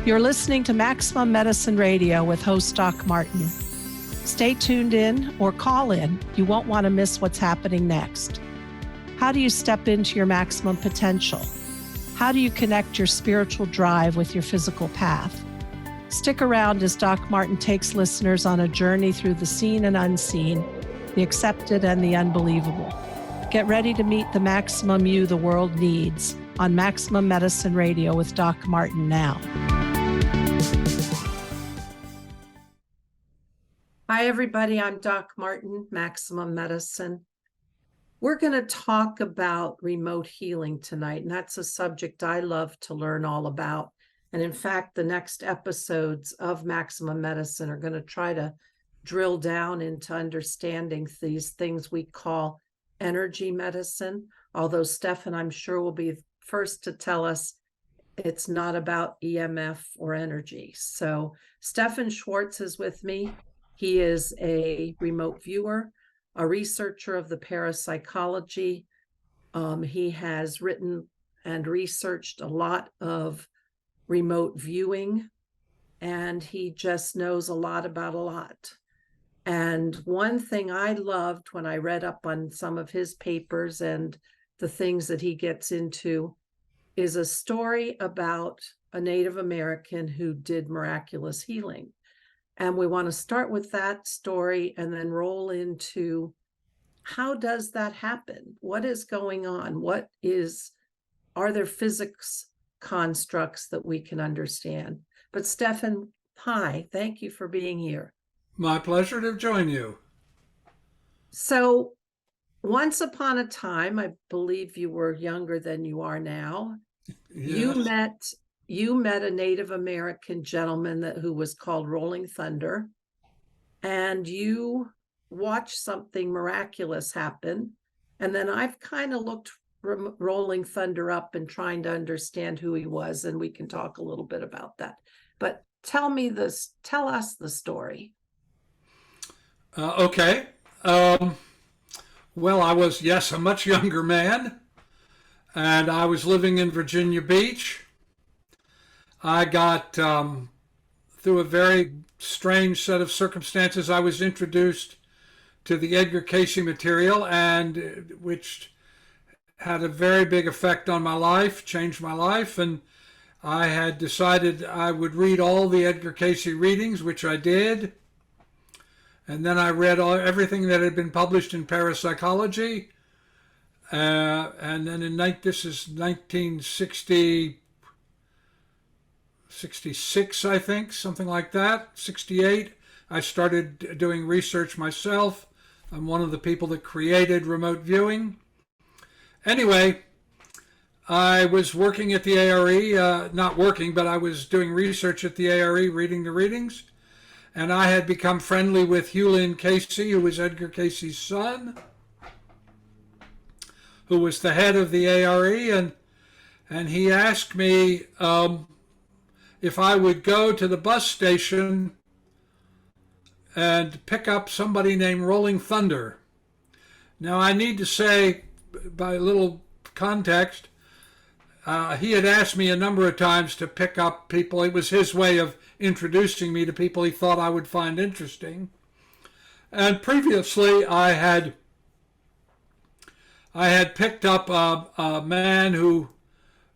You're listening to Maximum Medicine Radio with host Doc Martin. Stay tuned in or call in. You won't want to miss what's happening next. How do you step into your maximum potential? How do you connect your spiritual drive with your physical path? Stick around as Doc Martin takes listeners on a journey through the seen and unseen, the accepted and the unbelievable. Get ready to meet the maximum you the world needs on Maximum Medicine Radio with Doc Martin now. Hi, everybody. I'm Doc Martin, Maximum Medicine. We're going to talk about remote healing tonight, and that's a subject I love to learn all about. And in fact, the next episodes of Maximum Medicine are going to try to drill down into understanding these things we call energy medicine, although Stephan, I'm sure, will be first to tell us it's not about EMF or energy. So Stephan Schwartz is with me. He is a remote viewer, a researcher of the parapsychology. He has written and researched a lot of remote viewing, and he just knows a lot about a lot. And one thing I loved when I read up on some of his papers and the things that he gets into is a story about a Native American who did miraculous healing. And we want to start with that story and then roll into how does that happen? What is going on? Are there physics constructs that we can understand? But Stephan, hi, thank you for being here. My pleasure to join you. So once upon a time, I believe you were younger than you are now. Yes. You met a Native American gentleman who was called Rolling Thunder, and you watched something miraculous happen. And then I've kind of looked Rolling Thunder up and trying to understand who he was, and we can talk a little bit about that. But tell us the story. Okay. Well, I was, yes, a much younger man, and I was living in Virginia Beach. I got, through a very strange set of circumstances, I was introduced to the Edgar Cayce material, and which had a very big effect on my life, changed my life, and I had decided I would read all the Edgar Cayce readings, which I did. And then I read everything that had been published in parapsychology. And then this is 1960, 66, I think, something like that, 68. I started doing research myself. I'm one of the people that created remote viewing. Anyway, I was working at the ARE, not working, but I was doing research at the ARE, reading the readings. And I had become friendly with Hughlin Cayce, who was Edgar Cayce's son, who was the head of the ARE, and he asked me if I would go to the bus station and pick up somebody named Rolling Thunder. Now, I need to say, by a little context, he had asked me a number of times to pick up people. It was his way of introducing me to people he thought I would find interesting. And previously, I had picked up a man who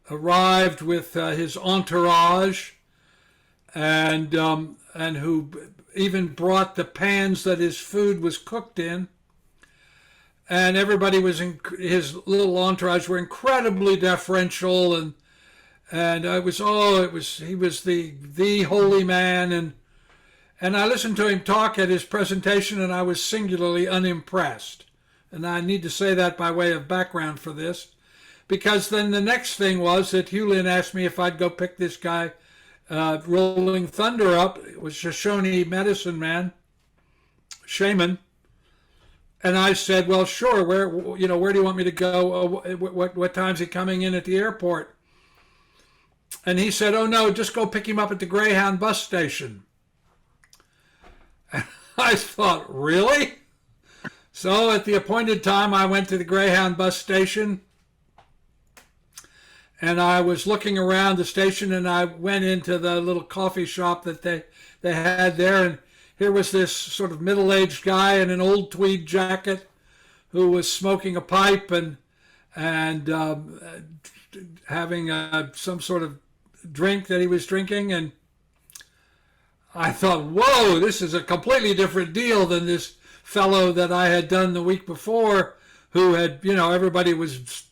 arrived with his entourage, and who even brought the pans that his food was cooked in. And everybody was his little entourage were incredibly deferential, and he was the holy man, and I listened to him talk at his presentation, and I was singularly unimpressed. And I need to say that by way of background for this, because then the next thing was that Hughlin asked me if I'd go pick this guy, Rolling Thunder, up. It was Shoshone medicine man, shaman. And I said, well, sure, where do you want me to go? What time's he coming in at the airport? And he said, oh, no, just go pick him up at the Greyhound bus station. And I thought, really? So at the appointed time, I went to the Greyhound bus station, and I was looking around the station, and I went into the little coffee shop that they had there, and here was this sort of middle-aged guy in an old tweed jacket who was smoking a pipe and having some sort of drink that he was drinking. And I thought, whoa, this is a completely different deal than this fellow that I had done the week before, who had, everybody was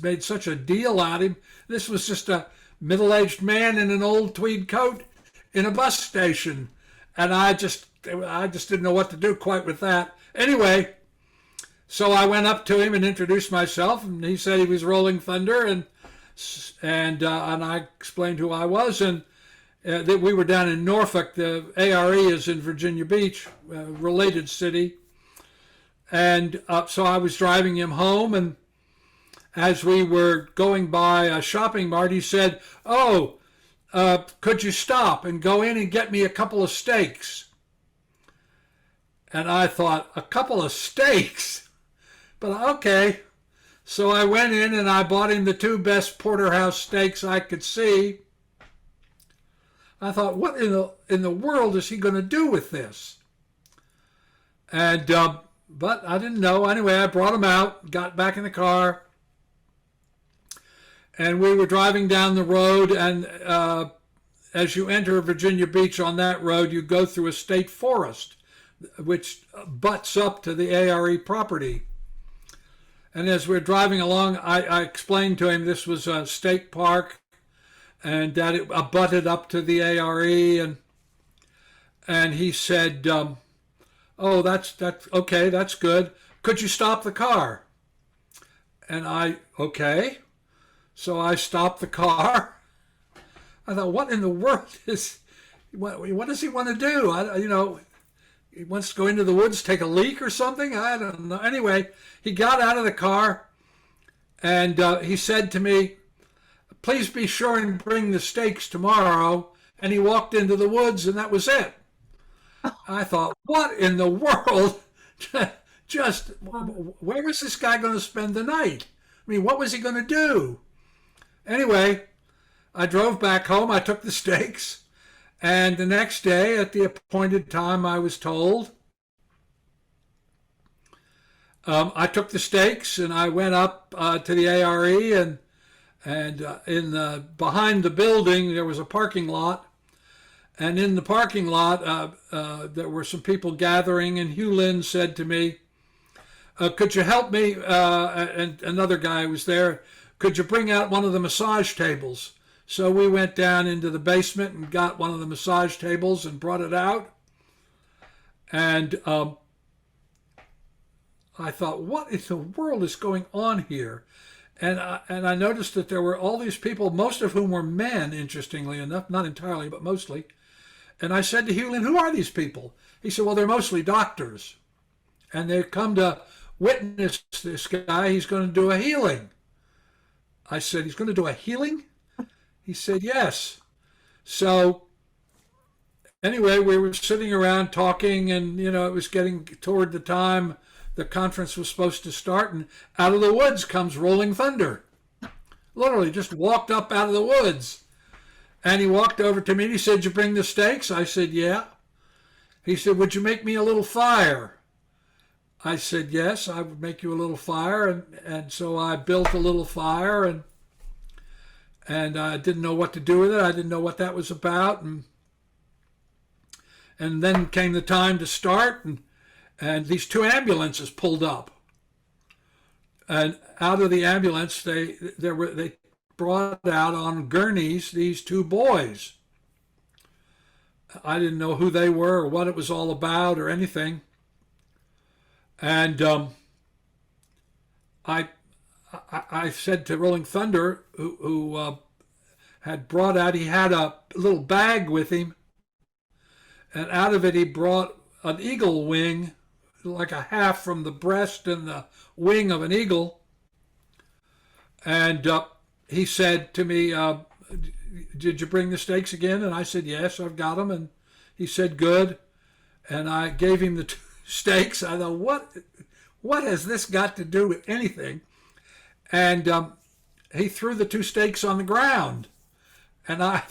made such a deal out of him. This was just a middle-aged man in an old tweed coat in a bus station. And I just didn't know what to do quite with that. Anyway, so I went up to him and introduced myself, and he said he was Rolling Thunder, and I explained who I was, and that we were down in Norfolk. The ARE is in Virginia Beach, a related city. And so I was driving him home, and as we were going by a shopping mart, he said, "Oh, could you stop and go in and get me a couple of steaks?" And I thought, a couple of steaks? But okay. So I went in and I bought him the 2 best porterhouse steaks I could see. I thought, what in the world is he going to do with this? And but I didn't know. Anyway, I brought him out, got back in the car, and we were driving down the road, and as you enter Virginia Beach on that road, you go through a state forest, which butts up to the ARE property. And as we're driving along, I explained to him this was a state park, and that it abutted up to the ARE, and he said, "Oh, that's okay, that's good. Could you stop the car?" And okay. So I stopped the car. I thought, what in the world what does he want to do? He wants to go into the woods, take a leak or something? I don't know. Anyway, he got out of the car, and he said to me, "Please be sure and bring the steaks tomorrow." And he walked into the woods, and that was it. I thought, what in the world? Just, where was this guy going to spend the night? I mean, what was he going to do? Anyway, I drove back home. I took the steaks. And the next day, at the appointed time, I was told, I took the steaks and I went up to the ARE, and behind the building there was a parking lot, and in the parking lot there were some people gathering, and Hugh Lynn said to me, "Could you help me?" And another guy was there. "Could you bring out one of the massage tables?" So we went down into the basement and got one of the massage tables and brought it out. And I thought, what in the world is going on here? And I noticed that there were all these people, most of whom were men, interestingly enough, not entirely, but mostly. And I said to Hughlin, "Who are these people?" He said, "Well, they're mostly doctors. And they've come to witness this guy. He's going to do a healing." I said, "He's going to do a healing?" He said, "Yes." So anyway, we were sitting around talking, and, it was getting toward the time the conference was supposed to start, and out of the woods comes Rolling Thunder. Literally just walked up out of the woods. And he walked over to me and he said, "Did you bring the steaks?" I said, "Yeah." He said, "Would you make me a little fire?" I said, "Yes, I would make you a little fire." And so I built a little fire, and I didn't know what to do with it. I didn't know what that was about. And then came the time to start, and these 2 ambulances pulled up. And out of the ambulance, they brought out on gurneys these 2 boys. I didn't know who they were or what it was all about or anything. And I said to Rolling Thunder, who had brought out, he had a little bag with him, and out of it he brought an eagle wing, like a half from the breast and the wing of an eagle. And he said to me, "Did you bring the steaks again?" And I said, "Yes, I've got them." And he said, "Good." And I gave him the 2 steaks. I thought, what has this got to do with anything? And he threw the 2 steaks on the ground, and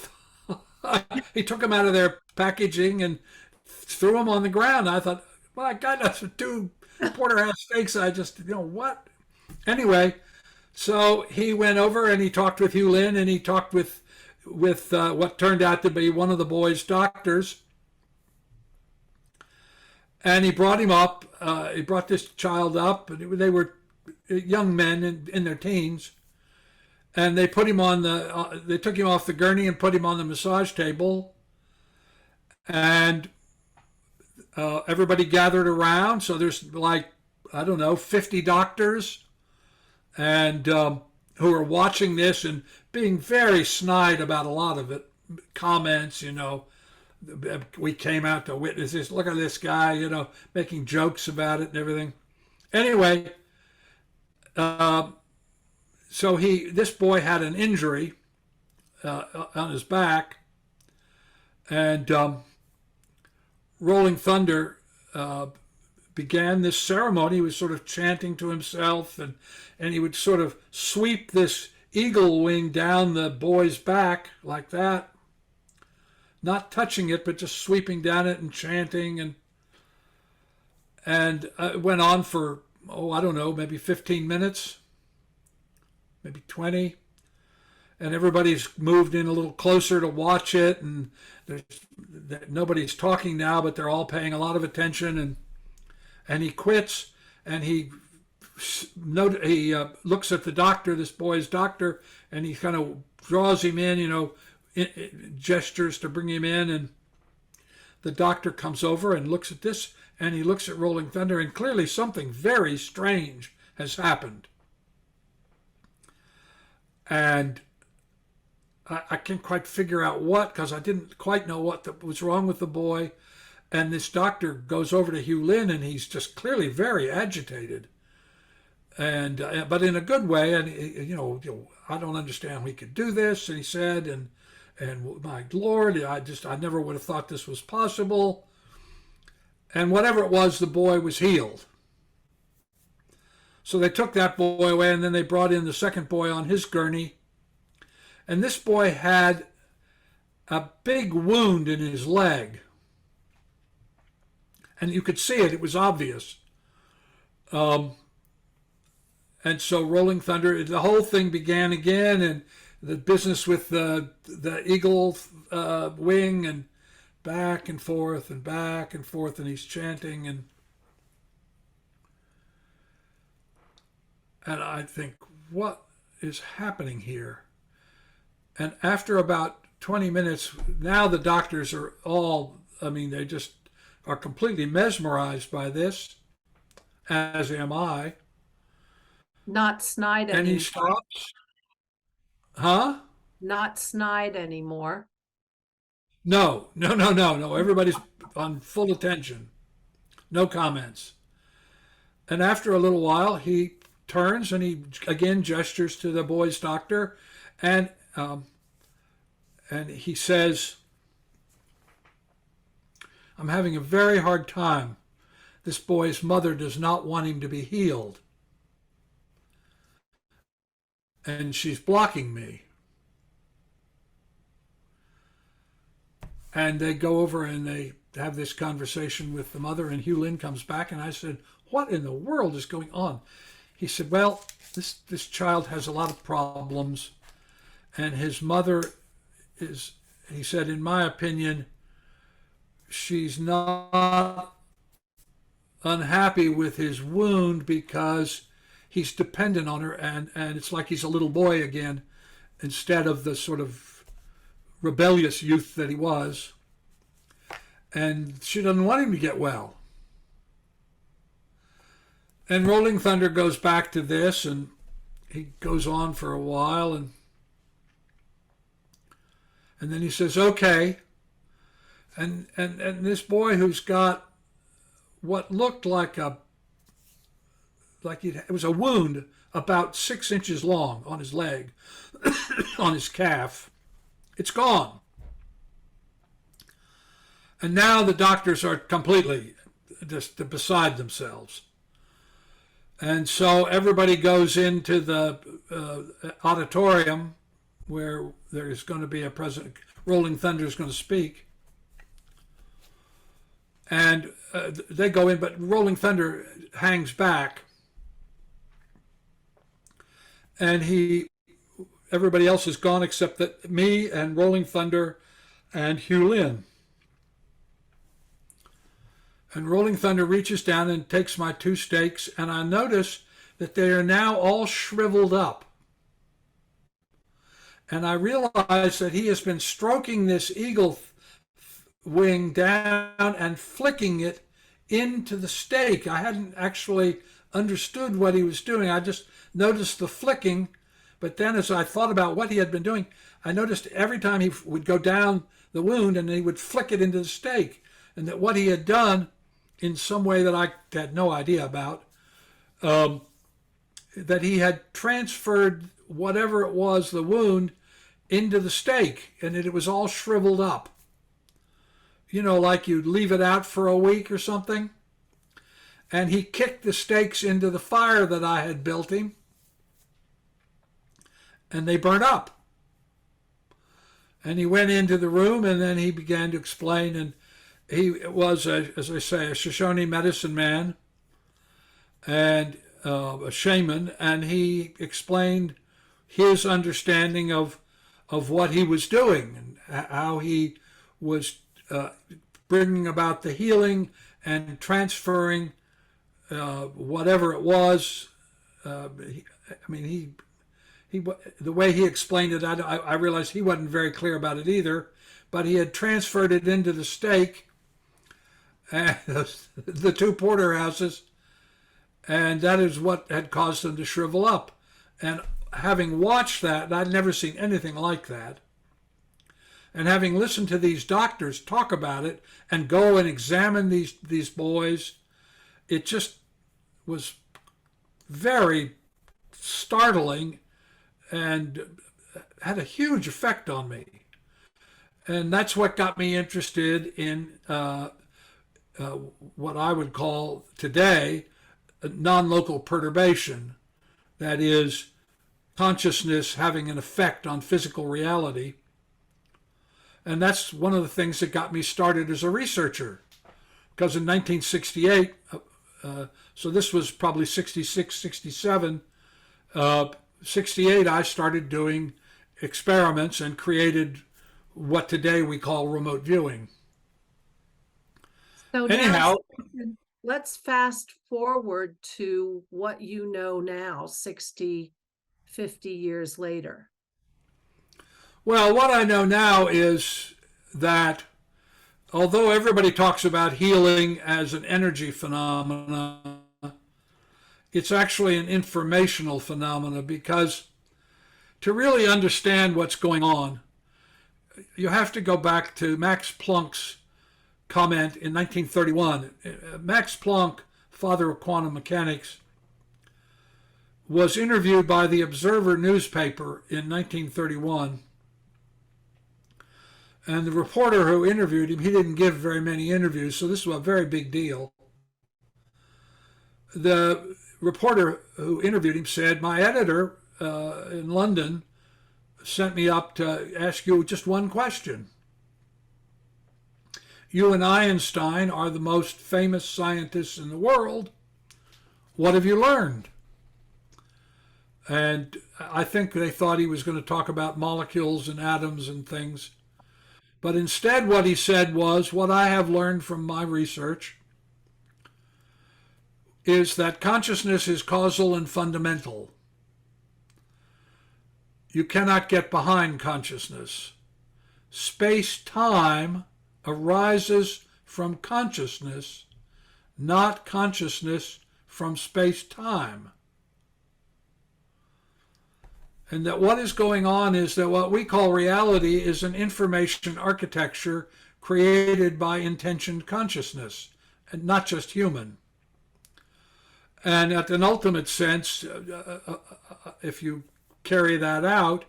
he took them out of their packaging and threw them on the ground. I thought, my God, that's 2 porterhouse steaks. I just, what? Anyway, so he went over and he talked with Hugh Lin, and he talked with what turned out to be one of the boy's doctors. And he brought him up. He brought this child up. They were young men in their teens. And they put him on they took him off the gurney and put him on the massage table. And everybody gathered around. So there's 50 doctors and who are watching this and being very snide about a lot of it. Comments, we came out to witness this. Look at this guy, making jokes about it and everything. Anyway, so this boy had an injury on his back, and Rolling Thunder began this ceremony. He was sort of chanting to himself, and he would sort of sweep this eagle wing down the boy's back like that. Not touching it, but just sweeping down it and chanting, and it went on for, I don't know, maybe 15 minutes, maybe 20, and everybody's moved in a little closer to watch it, and nobody's talking now, but they're all paying a lot of attention, and he quits, and he looks at the doctor, this boy's doctor, and he kind of draws him in, gestures to bring him in, and the doctor comes over and looks at this, and he looks at Rolling Thunder, and clearly something very strange has happened. And I can't quite figure out what, because I didn't quite know what was wrong with the boy. And this doctor goes over to Hugh Lin, and he's just clearly very agitated, and but in a good way. And I don't understand how he could do this. And he said, and my Lord, I never would have thought this was possible. And whatever it was, the boy was healed. So they took that boy away, and then they brought in the second boy on his gurney. And this boy had a big wound in his leg. And you could see it. It was obvious. And so Rolling Thunder, the whole thing began again, and the business with the eagle wing, and back and forth, and he's chanting, and I think, what is happening here? And after about 20 minutes, now the doctors are all, they just are completely mesmerized by this, as am I. Not snide anymore. And he stops. Huh? Not snide anymore. No. Everybody's on full attention. No comments. And after a little while, he turns and he again gestures to the boy's doctor, and he says, "I'm having a very hard time. This boy's mother does not want him to be healed, and she's blocking me." And they go over and they have this conversation with the mother, and Hugh Lin comes back, and I said, "What in the world is going on?" He said, "Well, this child has a lot of problems, and his mother is," he said, "in my opinion, she's not unhappy with his wound because he's dependent on her, and it's like he's a little boy again instead of the sort of rebellious youth that he was, and she doesn't want him to get well." And Rolling Thunder goes back to this, and he goes on for a while, and then he says, "Okay." And this boy, who's got what looked like it was a wound about 6 inches long on his leg, on his calf, it's gone. And now the doctors are completely just beside themselves. And so everybody goes into the auditorium where there's going to be a president. Rolling Thunder is going to speak. And they go in, but Rolling Thunder hangs back. And everybody else is gone except that me and Rolling Thunder and Hugh Lin. And Rolling Thunder reaches down and takes my 2 steaks, and I notice that they are now all shriveled up. And I realize that he has been stroking this eagle wing down and flicking it into the steak. I hadn't actually understood what he was doing. I just noticed the flicking, but then as I thought about what he had been doing, I noticed every time he would go down the wound and he would flick it into the steak, and that what he had done in some way that I had no idea about, that he had transferred whatever it was, the wound, into the steak, and that it was all shriveled up. You know, like you'd leave it out for a week or something. And he kicked the steaks into the fire that I had built him, and they burnt up. And he went into the room, and then he began to explain, and he was, as I say, a Shoshone medicine man and a shaman, and he explained his understanding of what he was doing and how he was bringing about the healing and transferring whatever it was. The way he explained it, I realized he wasn't very clear about it either, but he had transferred it into the steak, and the 2 porterhouses, and that is what had caused them to shrivel up. And having watched that, I'd never seen anything like that, and having listened to these doctors talk about it and go and examine these boys, it just was very startling and had a huge effect on me. And that's what got me interested in what I would call today non-local perturbation, that is, consciousness having an effect on physical reality. And that's one of the things that got me started as a researcher, because in 1968, so this was probably 66, 67, 68, I started doing experiments and created what today we call remote viewing. So anyhow, let's fast forward to what you know now, 60, 50 years later. Well, what I know now is that although everybody talks about healing as an energy phenomenon, it's actually an informational phenomenon, because to really understand what's going on, you have to go back to Max Planck's comment in 1931. Max Planck, father of quantum mechanics, was interviewed by the Observer newspaper in 1931. And the reporter who interviewed him, he didn't give very many interviews, so this was a very big deal. The reporter who interviewed him said, "My editor in London sent me up to ask you just one question. You and Einstein are the most famous scientists in the world. What have you learned?" And I think they thought he was going to talk about molecules and atoms and things. But instead what he said was, what I have learned from my research is that consciousness is causal and fundamental. You cannot get behind consciousness. Space-time arises from consciousness, not consciousness from space-time. And that what is going on is that what we call reality is an information architecture created by intentioned consciousness, and not just human. And at an ultimate sense, if you carry that out,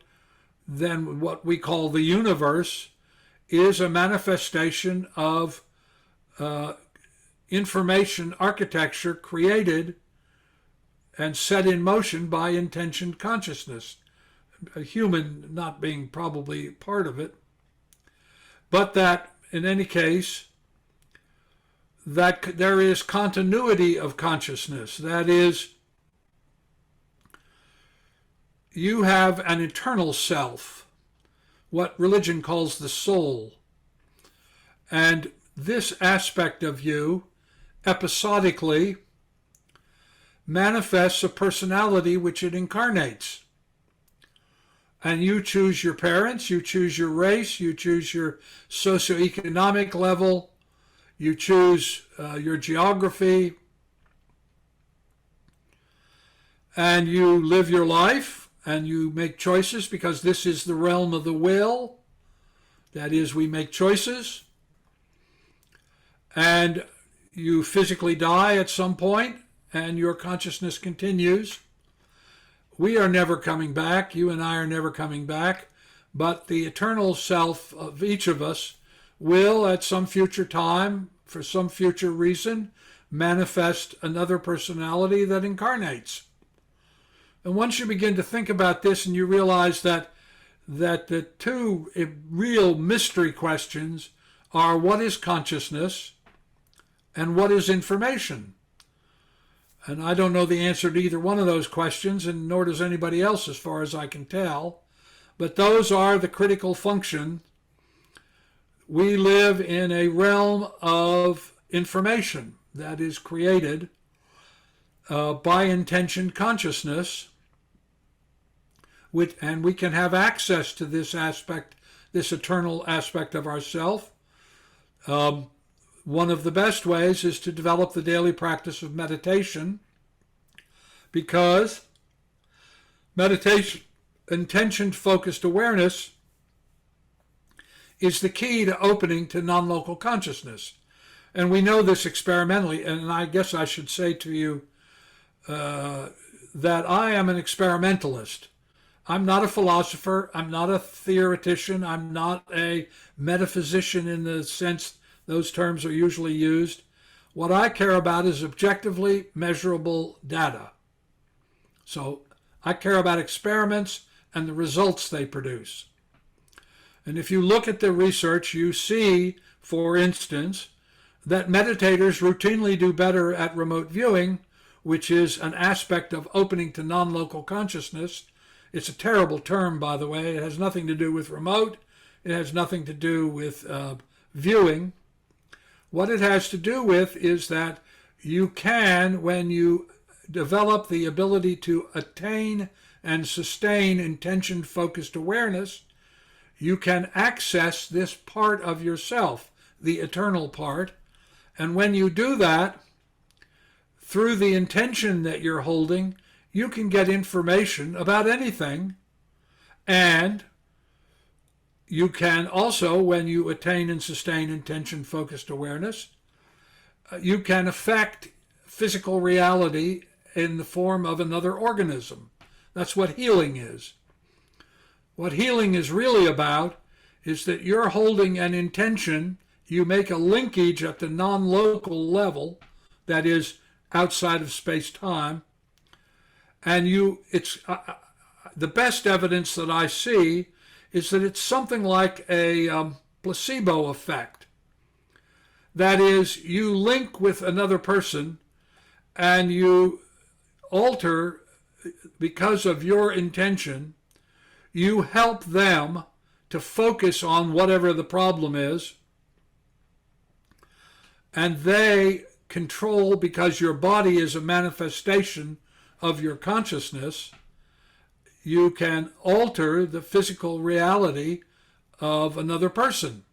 then what we call the universe is a manifestation of information architecture created and set in motion by intentioned consciousness, a human not being probably part of it, but that in any case, that there is continuity of consciousness. That is, you have an eternal self, what religion calls the soul. And this aspect of you episodically manifests a personality which it incarnates. And you choose your parents, you choose your race, you choose your socioeconomic level, you choose your geography, and you live your life, and you make choices, because this is the realm of the will. That is, we make choices, and you physically die at some point, and your consciousness continues. We are never coming back. You and I are never coming back. But the eternal self of each of us will, at some future time, for some future reason, manifest another personality that incarnates. And once you begin to think about this and you realize that the two real mystery questions are, what is consciousness and what is information? And I don't know the answer to either one of those questions, and nor does anybody else as far as I can tell. But those are the critical function. We live in a realm of information that is created by intentioned consciousness, and we can have access to this aspect, this eternal aspect of ourself. One of the best ways is to develop the daily practice of meditation, because meditation, intention focused awareness, is the key to opening to non-local consciousness. And we know this experimentally, and I guess I should say to you that I am an experimentalist. I'm not a philosopher, I'm not a theoretician, I'm not a metaphysician in the sense those terms are usually used. What I care about is objectively measurable data. So I care about experiments and the results they produce. And if you look at the research, you see, for instance, that meditators routinely do better at remote viewing, which is an aspect of opening to non-local consciousness. It's a terrible term, by the way. It has nothing to do with remote. It has nothing to do with viewing. What it has to do with is that you can, when you develop the ability to attain and sustain intention-focused awareness, you can access this part of yourself, the eternal part. And when you do that, through the intention that you're holding, you can get information about anything. And you can also, when you attain and sustain intention-focused awareness, you can affect physical reality in the form of another organism. That's what healing is. What healing is really about is that you're holding an intention, you make a linkage at the non-local level, that is outside of space-time, and it's the best evidence that I see is that it's something like a placebo effect. That is, you link with another person and you alter, because of your intention, you help them to focus on whatever the problem is, and they control, because your body is a manifestation of your consciousness, you can alter the physical reality of another person.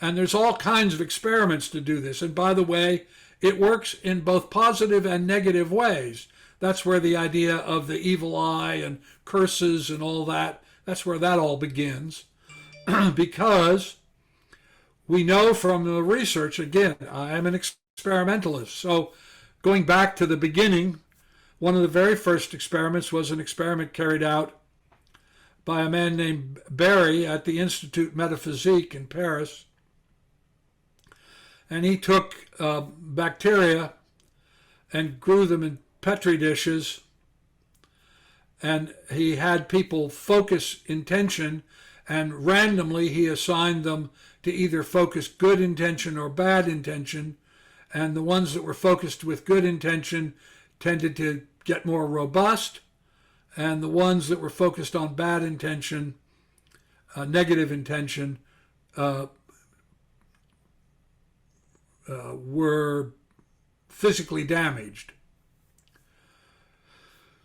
And there's all kinds of experiments to do this. And by the way, it works in both positive and negative ways. That's where the idea of the evil eye and curses and all that, that's where that all begins. Because we know from the research, again, I am an experimentalist. So going back to the beginning, one of the very first experiments was an experiment carried out by a man named Barry at the Institut Metaphysique in Paris. And he took bacteria and grew them in Petri dishes and he had people focus intention, and randomly he assigned them to either focus good intention or bad intention, and the ones that were focused with good intention tended to get more robust, and the ones that were focused on bad intention, negative intention, were physically damaged.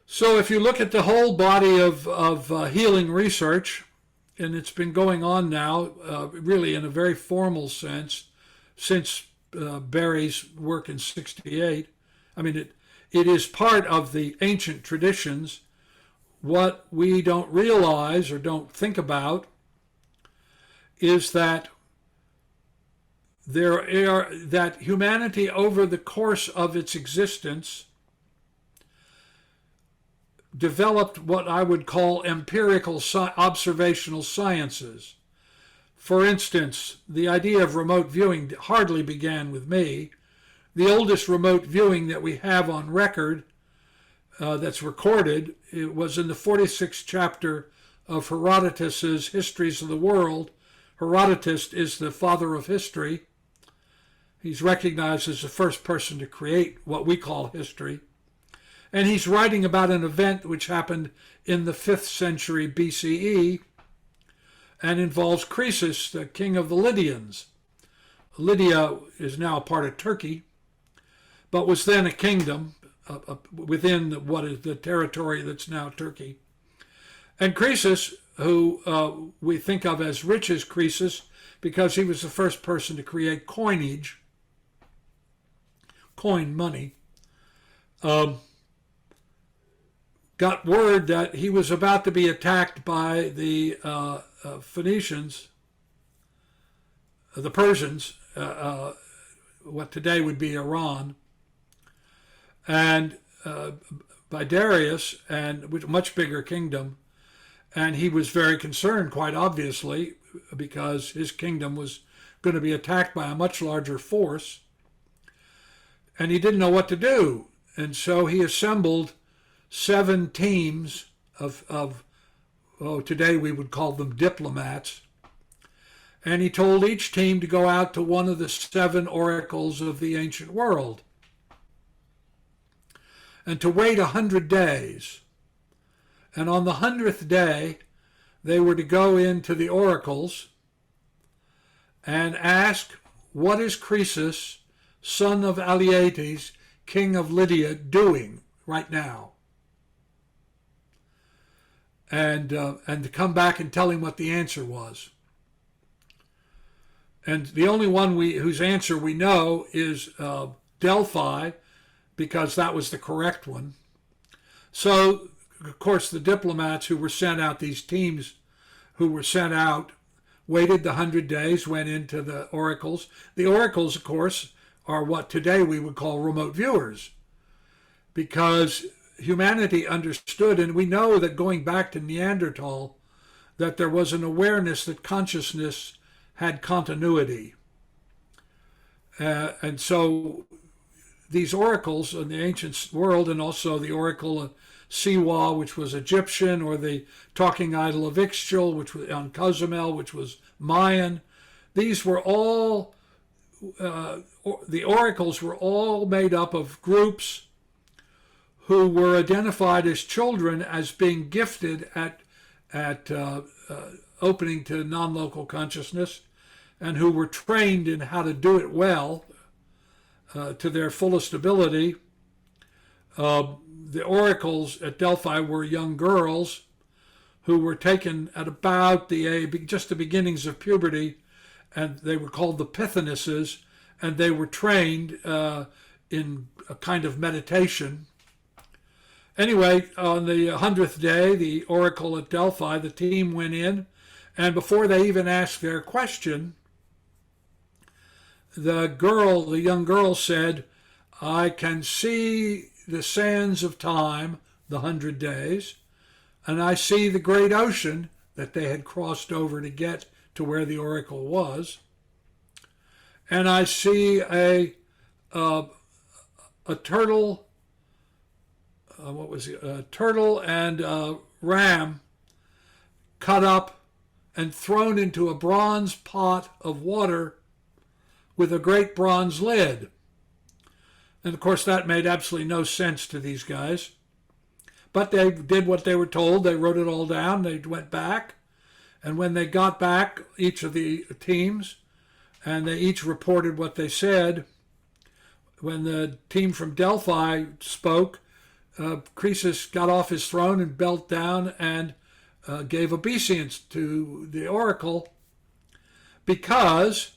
So if you look at the whole body of healing research, and it's been going on now really in a very formal sense since Barry's work in 68. I mean, it is part of the ancient traditions. What we don't realize or don't think about is that that humanity over the course of its existence developed what I would call empirical observational sciences. For instance, the idea of remote viewing hardly began with me. The oldest remote viewing that we have on record that's recorded, it was in the 46th chapter of Herodotus's Histories of the World. Herodotus is the father of history. He's recognized as the first person to create what we call history. And he's writing about an event which happened in the 5th century BCE and involves Croesus, the king of the Lydians. Lydia is now a part of Turkey, but was then a kingdom within what is the territory that's now Turkey. And Croesus, who we think of as rich as Croesus because he was the first person to create coinage, coin money, got word that he was about to be attacked by the Phoenicians, the Persians, what today would be Iran, and by Darius, and with a much bigger kingdom. And he was very concerned, quite obviously, because his kingdom was going to be attacked by a much larger force. And he didn't know what to do. And so he assembled 7 teams of today we would call them diplomats. And he told each team to go out to one of the 7 oracles of the ancient world and to wait 100 days. And on the 100th day, they were to go into the oracles and ask, what is Croesus, son of Alyattes, king of Lydia, doing right now? And to come back and tell him what the answer was. And the only one whose answer we know is Delphi, because that was the correct one. So, of course, the diplomats who were sent out, these teams who were sent out, waited the 100 days, went into the oracles. The oracles, of course, are what today we would call remote viewers, because humanity understood, and we know that going back to Neanderthal, that there was an awareness that consciousness had continuity. And so these oracles in the ancient world, and also the oracle of Siwa, which was Egyptian, or the talking idol of Ixchel, which was on Cozumel, which was Mayan, these were all, the oracles were all made up of groups who were identified as children as being gifted at opening to non-local consciousness, and who were trained in how to do it well to their fullest ability. The oracles at Delphi were young girls who were taken at about just the beginnings of puberty, and they were called the Pythonesses, and they were trained in a kind of meditation. Anyway, on the 100th day, the oracle at Delphi, the team went in, and before they even asked their question, the young girl said, I can see the sands of time, the 100 days, and I see the great ocean that they had crossed over to get to where the oracle was, and I see a turtle what was it, a turtle and a ram cut up and thrown into a bronze pot of water with a great bronze lid. And of course, that made absolutely no sense to these guys. But they did what they were told. They wrote it all down. They went back. And when they got back, each of the teams, and they each reported what they said, when the team from Delphi spoke, Croesus got off his throne and bent down and gave obeisance to the oracle, because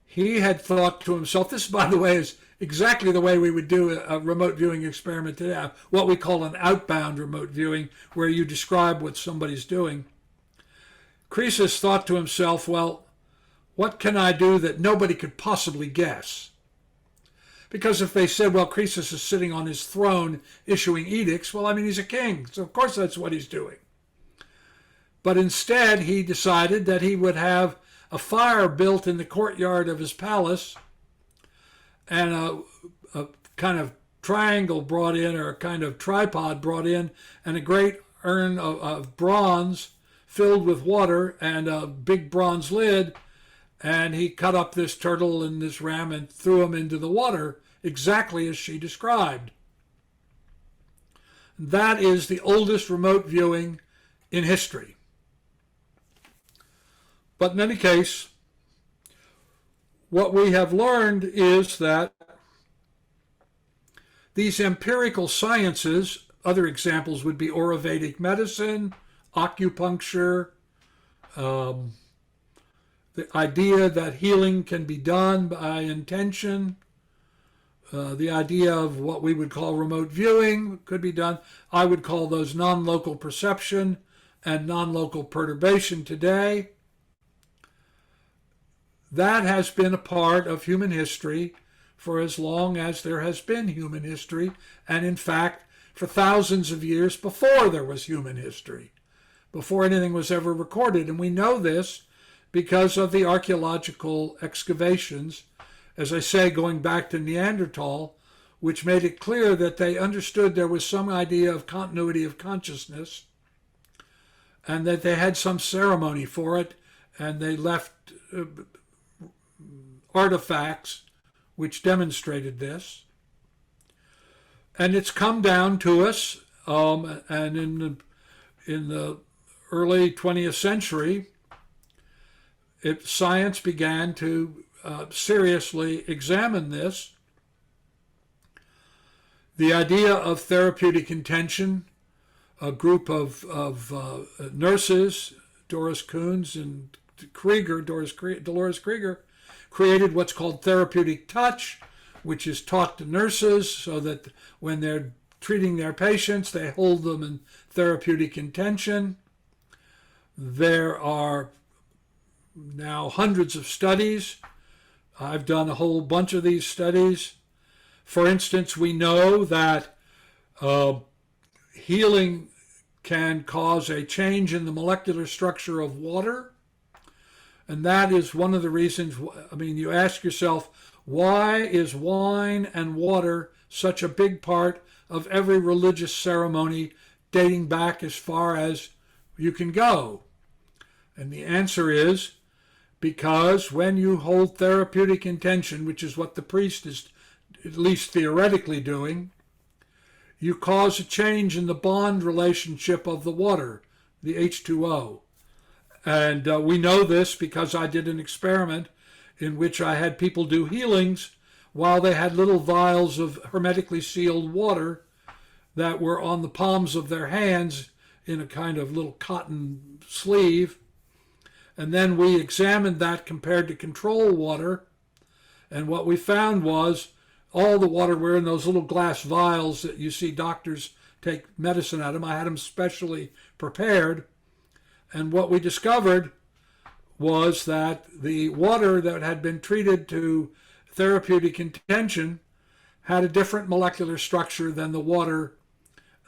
he had thought to himself, this, by the way, is exactly the way we would do a remote viewing experiment today, what we call an outbound remote viewing, where you describe what somebody's doing. Croesus thought to himself, well, what can I do that nobody could possibly guess? Because if they said, well, Croesus is sitting on his throne issuing edicts, well, I mean, he's a king, so of course that's what he's doing. But instead, he decided that he would have a fire built in the courtyard of his palace, and a kind of triangle brought in, or a kind of tripod brought in, and a great urn of bronze filled with water and a big bronze lid. And he cut up this turtle and this ram and threw them into the water, exactly as she described. That is the oldest remote viewing in history. But in any case, what we have learned is that these empirical sciences, other examples would be Ayurvedic medicine, acupuncture, the idea that healing can be done by intention, the idea of what we would call remote viewing could be done. I would call those non-local perception and non-local perturbation today. That has been a part of human history for as long as there has been human history, and in fact, for thousands of years before there was human history, before anything was ever recorded. And we know this because of the archaeological excavations, as I say, going back to Neanderthal, which made it clear that they understood there was some idea of continuity of consciousness, and that they had some ceremony for it, and they left artifacts which demonstrated this. And it's come down to us, and in the early 20th century, science began to seriously examine this. The idea of therapeutic intention, a group of nurses, Doris Kuhns and Dolores Krieger, created what's called therapeutic touch, which is taught to nurses so that when they're treating their patients, they hold them in therapeutic intention. There are now hundreds of studies. I've done a whole bunch of these studies. For instance, we know that healing can cause a change in the molecular structure of water. And that is one of the reasons, I mean, you ask yourself, why is wine and water such a big part of every religious ceremony dating back as far as you can go? And the answer is because when you hold therapeutic intention, which is what the priest is at least theoretically doing, you cause a change in the bond relationship of the water, the H2O. And we know this because I did an experiment in which I had people do healings while they had little vials of hermetically sealed water that were on the palms of their hands in a kind of little cotton sleeve. And then we examined that compared to control water. And what we found was all the water were in those little glass vials that you see doctors take medicine out of. I had them specially prepared. And what we discovered was that the water that had been treated to therapeutic intention had a different molecular structure than the water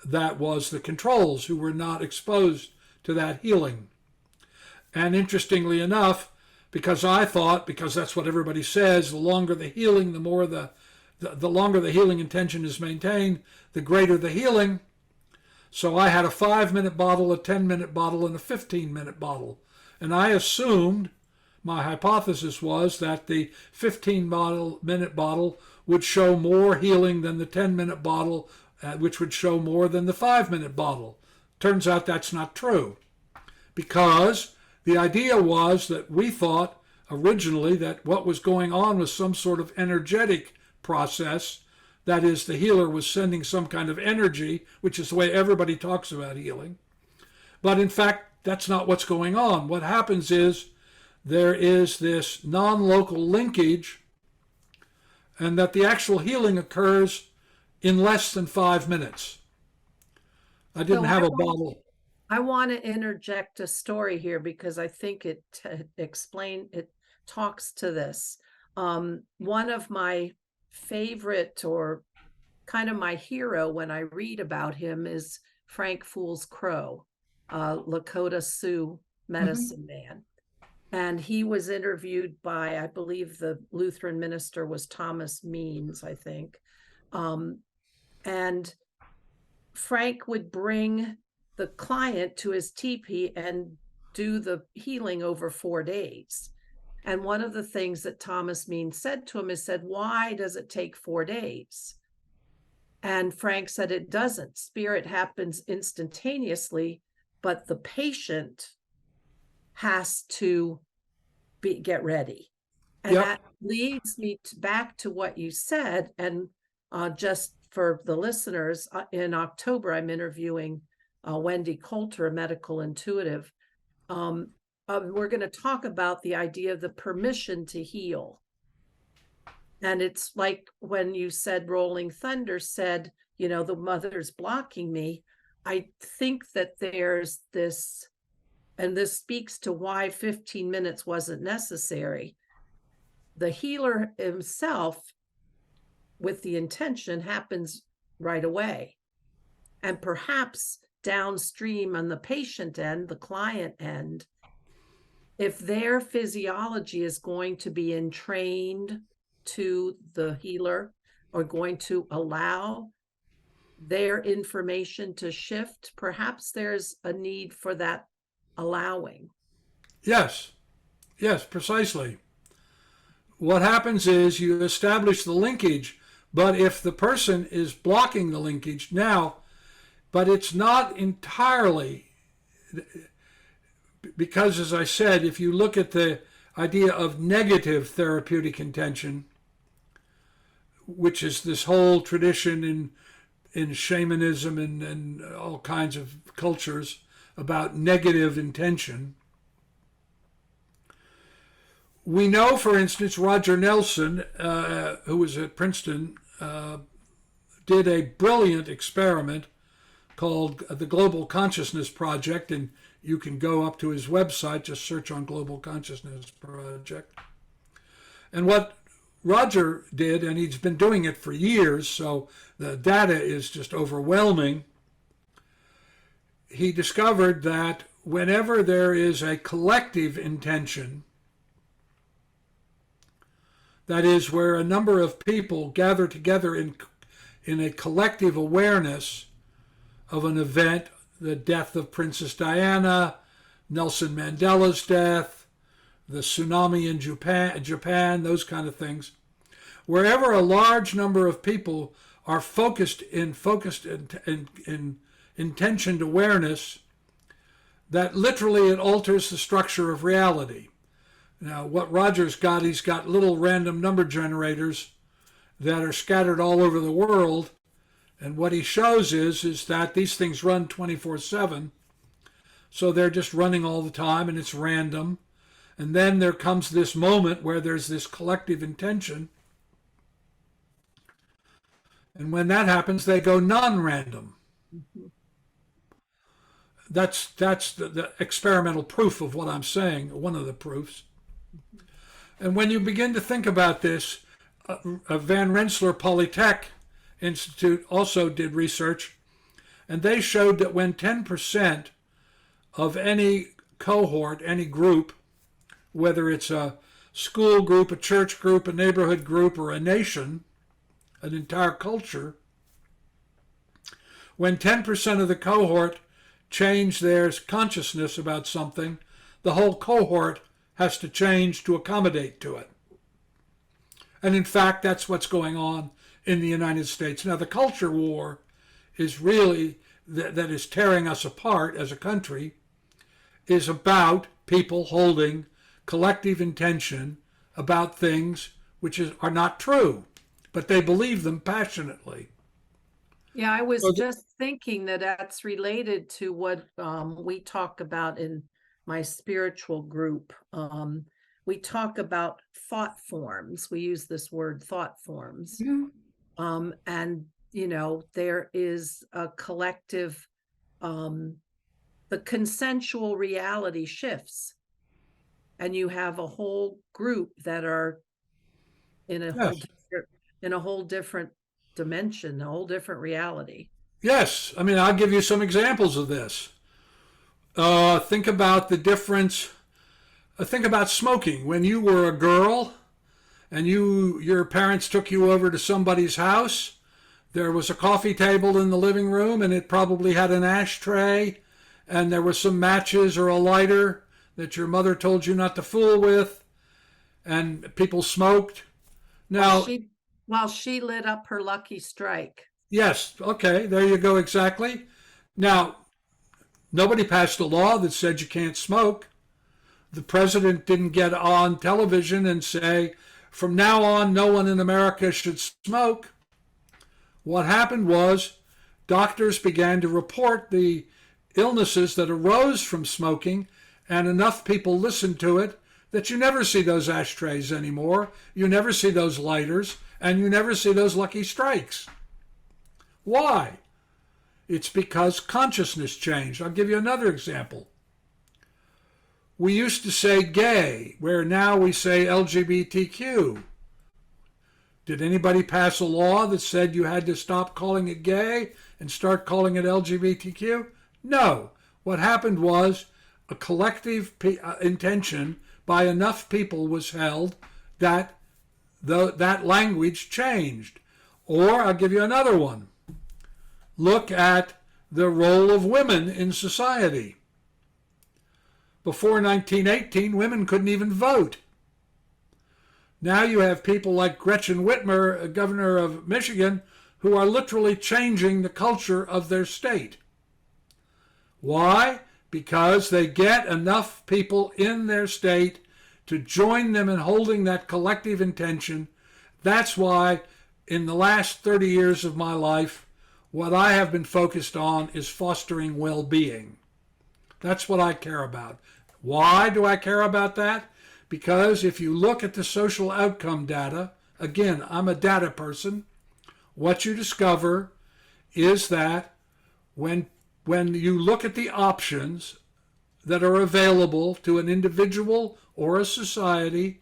that was the controls, who were not exposed to that healing. And interestingly enough, because I thought, because that's what everybody says, the longer the healing, the more the the longer the healing intention is maintained, the greater the healing. So I had a 5-minute bottle, a 10-minute bottle, and a 15-minute bottle. And I assumed, my hypothesis was that the 15-minute bottle would show more healing than the 10-minute bottle, which would show more than the 5-minute bottle. Turns out that's not true, because the idea was that we thought originally that what was going on was some sort of energetic process. That is, the healer was sending some kind of energy, which is the way everybody talks about healing. But in fact, that's not what's going on. What happens is there is this non-local linkage, and that the actual healing occurs in less than 5 minutes. I didn't have a bottle. I want to interject a story here because I think it talks to this. One of my favorite, or kind of my hero when I read about him, is Frank Fool's Crow, Lakota Sioux medicine man. And he was interviewed by, I believe the Lutheran minister was Thomas Means, I think. And Frank would bring the client to his teepee and do the healing over 4 days. And one of the things that Thomas Means said to him is, why does it take 4 days? And Frank said, it doesn't. Spirit happens instantaneously, but the patient has to get ready. And that leads me back to what you said. And just for the listeners, in October, I'm interviewing Wendy Coulter, a medical intuitive. We're going to talk about the idea of the permission to heal. And it's like when you said Rolling Thunder said, the mother's blocking me. I think that there's this, and this speaks to why 15 minutes wasn't necessary. The healer himself, with the intention, happens right away. And perhaps downstream on the patient end, the client end, if their physiology is going to be entrained to the healer, or going to allow their information to shift, perhaps there's a need for that allowing. Yes, precisely. What happens is you establish the linkage, but if the person is blocking the linkage now, but it's not entirely, because as I said, if you look at the idea of negative therapeutic intention, which is this whole tradition in shamanism and all kinds of cultures about negative intention. We know, for instance, Roger Nelson, who was at Princeton, did a brilliant experiment called the Global Consciousness Project, and you can go up to his website, just search on Global Consciousness Project. And what Roger did, and he's been doing it for years, so the data is just overwhelming, he discovered that whenever there is a collective intention, that is, where a number of people gather together in a collective awareness of an event, the death of Princess Diana, Nelson Mandela's death, the tsunami in Japan, those kind of things. Wherever a large number of people are focused in intentioned awareness, that literally it alters the structure of reality. Now, what Roger's got, he's got little random number generators that are scattered all over the world. And what he shows is that these things run 24/7. So they're just running all the time, and it's random. And then there comes this moment where there's this collective intention. And when that happens, they go non-random. That's the experimental proof of what I'm saying, one of the proofs. And when you begin to think about this, Van Rensselaer Polytech Institute also did research, and they showed that when 10% of any cohort, any group, whether it's a school group, a church group, a neighborhood group, or a nation, an entire culture, when 10% of the cohort change their consciousness about something, the whole cohort has to change to accommodate to it. And in fact, that's what's going on in the United States. Now, the culture war is really, that is tearing us apart as a country, is about people holding collective intention about things which are not true, but they believe them passionately. Yeah, I was just thinking that that's related to what we talk about in my spiritual group. We talk about thought forms. We use this word thought forms. And, there is a collective, the consensual reality shifts. And you have a whole group that are in a whole different dimension, a whole different reality. Yes. I mean, I'll give you some examples of this. Think about the difference. Think about smoking. When you were a girl and your parents took you over to somebody's house, there was a coffee table in the living room and it probably had an ashtray and there were some matches or a lighter that your mother told you not to fool with, and people smoked. Now, while she lit up her Lucky Strike. Yes, okay, there you go, exactly. Now, nobody passed a law that said you can't smoke. The president didn't get on television and say, from now on, no one in America should smoke. What happened was doctors began to report the illnesses that arose from smoking, and enough people listened to it that you never see those ashtrays anymore, you never see those lighters, and you never see those Lucky Strikes. Why? It's because consciousness changed. I'll give you another example. We used to say gay, where now we say LGBTQ. Did anybody pass a law that said you had to stop calling it gay and start calling it LGBTQ? No. What happened was a collective intention by enough people was held that that language changed. Or I'll give you another one. Look at the role of women in society. Before 1918, women couldn't even vote. Now you have people like Gretchen Whitmer, governor of Michigan, who are literally changing the culture of their state. Why? Because they get enough people in their state to join them in holding that collective intention. That's why in the last 30 years of my life, what I have been focused on is fostering well-being. That's what I care about. Why do I care about that? Because if you look at the social outcome data, again, I'm a data person, what you discover is that when you look at the options that are available to an individual or a society,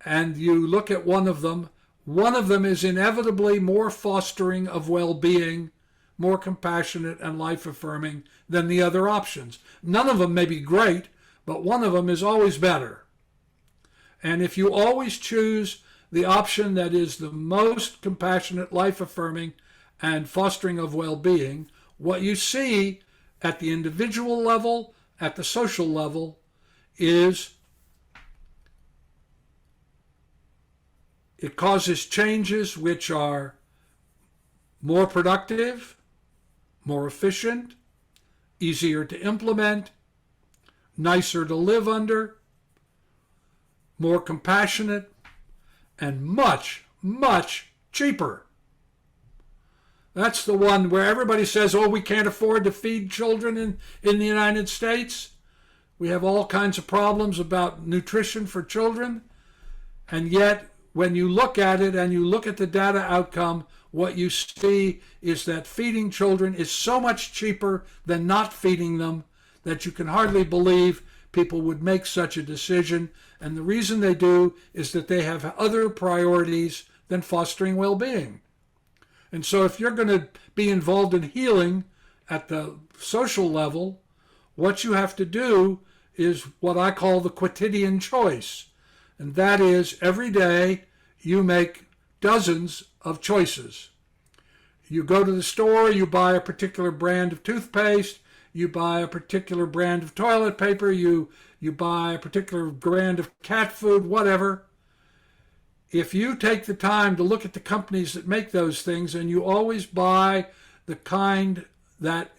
and you look at one of them is inevitably more fostering of well-being, more compassionate and life-affirming than the other options. None of them may be great, but one of them is always better. And if you always choose the option that is the most compassionate, life-affirming, and fostering of well-being, what you see at the individual level, at the social level, is it causes changes which are more productive, more efficient, easier to implement, nicer to live under, more compassionate, and much, much cheaper. That's the one where everybody says, oh, we can't afford to feed children in the United States. We have all kinds of problems about nutrition for children. And yet, when you look at it and you look at the data outcome, what you see is that feeding children is so much cheaper than not feeding them that you can hardly believe people would make such a decision. And the reason they do is that they have other priorities than fostering well-being. And so if you're going to be involved in healing at the social level, what you have to do is what I call the quotidian choice. And that is every day you make dozens of choices. You go to the store, you buy a particular brand of toothpaste, you buy a particular brand of toilet paper, you buy a particular brand of cat food, whatever. If you take the time to look at the companies that make those things, and you always buy the kind that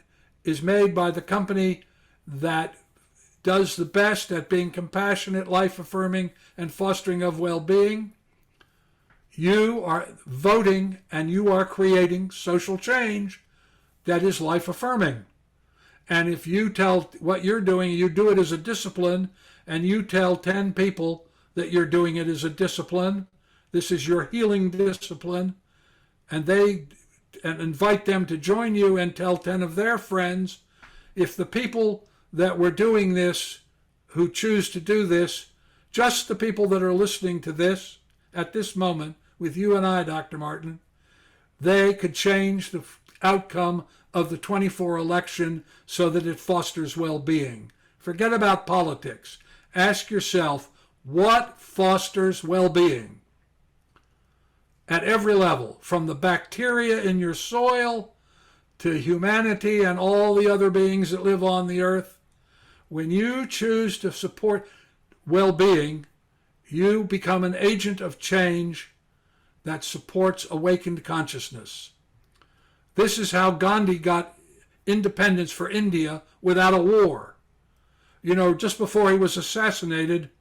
is made by the company that does the best at being compassionate, life-affirming, and fostering of well-being, you are voting and you are creating social change that is life-affirming. And if you tell what you're doing, you do it as a discipline, and you tell 10 people that you're doing it as a discipline, this is your healing discipline, and invite them to join you and tell 10 of their friends, if the people that were doing this, who choose to do this, just the people that are listening to this at this moment with you and I, Dr. Martin, they could change the outcome of the 24 election so that it fosters well-being. Forget about politics. Ask yourself, what fosters well-being? At every level, from the bacteria in your soil to humanity and all the other beings that live on the earth. When you choose to support well-being, you become an agent of change that supports awakened consciousness. This is how Gandhi got independence for India without a war. You know, just before he was assassinated,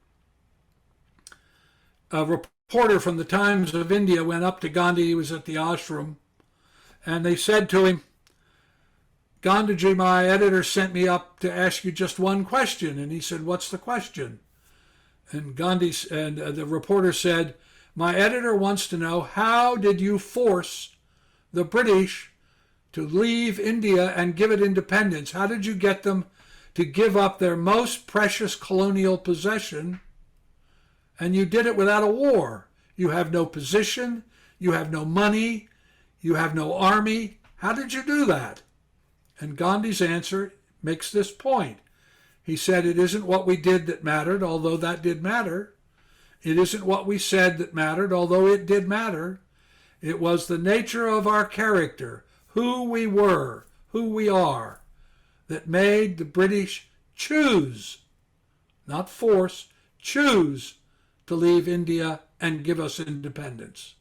a reporter from the Times of India went up to Gandhi. He was at the ashram, and they said to him, Gandhiji, my editor sent me up to ask you just one question. And he said, what's the question? And the reporter said, my editor wants to know, how did you force the British to leave India and give it independence? How did you get them to give up their most precious colonial possession? And you did it without a war. You have no position, you have no money, you have no army. How did you do that? And Gandhi's answer makes this point. He said, it isn't what we did that mattered, although that did matter. It isn't what we said that mattered, although it did matter. It was the nature of our character, who we were, who we are, that made the British choose, not force, choose to leave India and give us independence.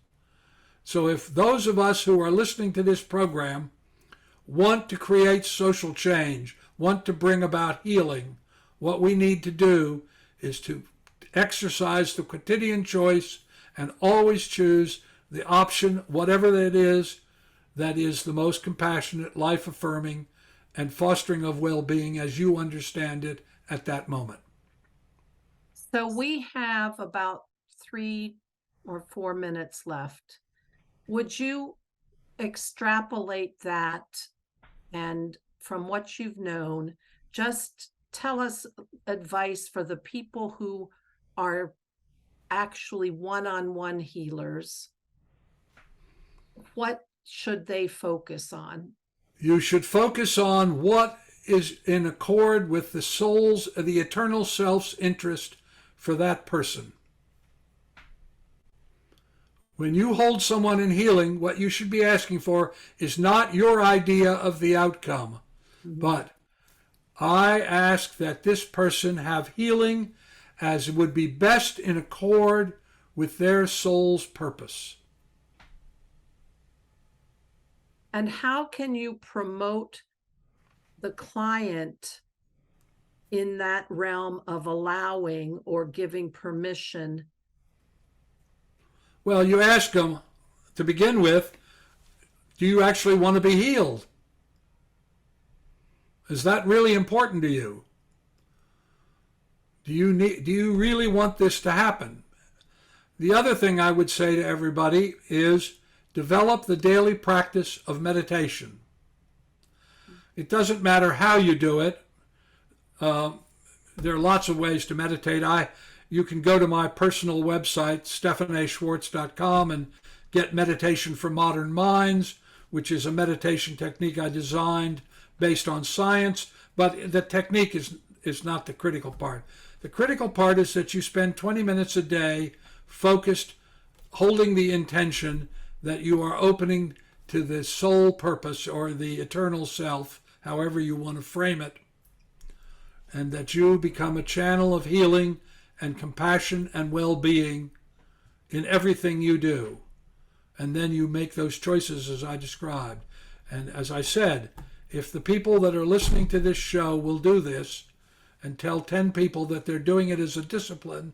So if those of us who are listening to this program want to create social change, want to bring about healing, what we need to do is to exercise the quotidian choice and always choose the option, whatever that is the most compassionate, life-affirming, and fostering of well-being as you understand it at that moment. So we have about 3 or 4 minutes left. Would you extrapolate that, and from what you've known, just tell us advice for the people who are actually one-on-one healers? What should they focus on? You should focus on what is in accord with the eternal self's interest for that person. When you hold someone in healing, what you should be asking for is not your idea of the outcome, but I ask that this person have healing as would be best in accord with their soul's purpose. And how can you promote the client in that realm of allowing or giving permission? Well, you ask them to begin with, do you actually want to be healed? Is that really important to you? Do you really want this to happen? The other thing I would say to everybody is develop the daily practice of meditation. It doesn't matter how you do it. There are lots of ways to meditate. You can go to my personal website, StephanASchwartz.com, and get Meditation for Modern Minds, which is a meditation technique I designed based on science, but the technique is not the critical part. The critical part is that you spend 20 minutes a day focused holding the intention that you are opening to the soul purpose or the eternal self, however you want to frame it, and that you become a channel of healing and compassion and well-being in everything you do. And then you make those choices as I described. And as I said, if the people that are listening to this show will do this and tell 10 people that they're doing it as a discipline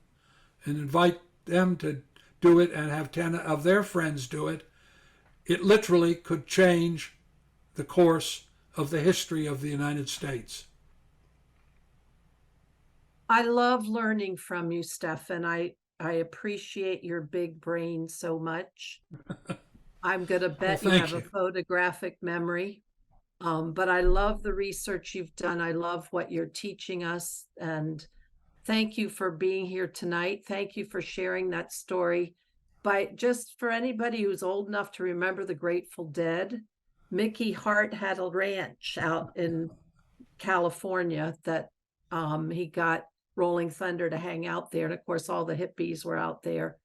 and invite them to do it and have 10 of their friends do it, it literally could change the course of the history of the United States. I love learning from you, Stephan. I appreciate your big brain so much. I'm going to bet you have a photographic memory. But I love the research you've done. I love what you're teaching us. And thank you for being here tonight. Thank you for sharing that story. Just for anybody who's old enough to remember the Grateful Dead, Mickey Hart had a ranch out in California that he got Rolling Thunder to hang out there. And of course, all the hippies were out there.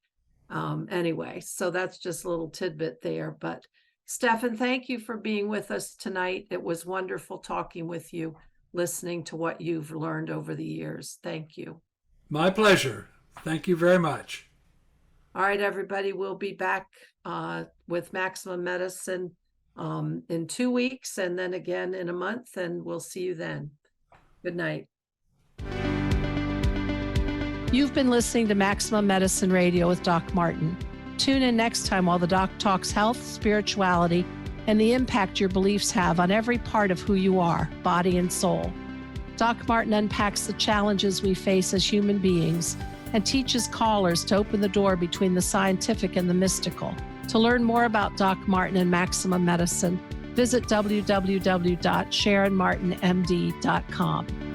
Anyway, so that's just a little tidbit there. But Stephan, thank you for being with us tonight. It was wonderful talking with you, listening to what you've learned over the years. Thank you. My pleasure. Thank you very much. All right, everybody, we'll be back with Maximum Medicine in 2 weeks and then again in a month, and we'll see you then. Good night. You've been listening to Maximum Medicine Radio with Doc Martin. Tune in next time while the doc talks health, spirituality, and the impact your beliefs have on every part of who you are, body and soul. Doc Martin unpacks the challenges we face as human beings and teaches callers to open the door between the scientific and the mystical. To learn more about Doc Martin and Maximum Medicine, visit www.sharonmartinmd.com.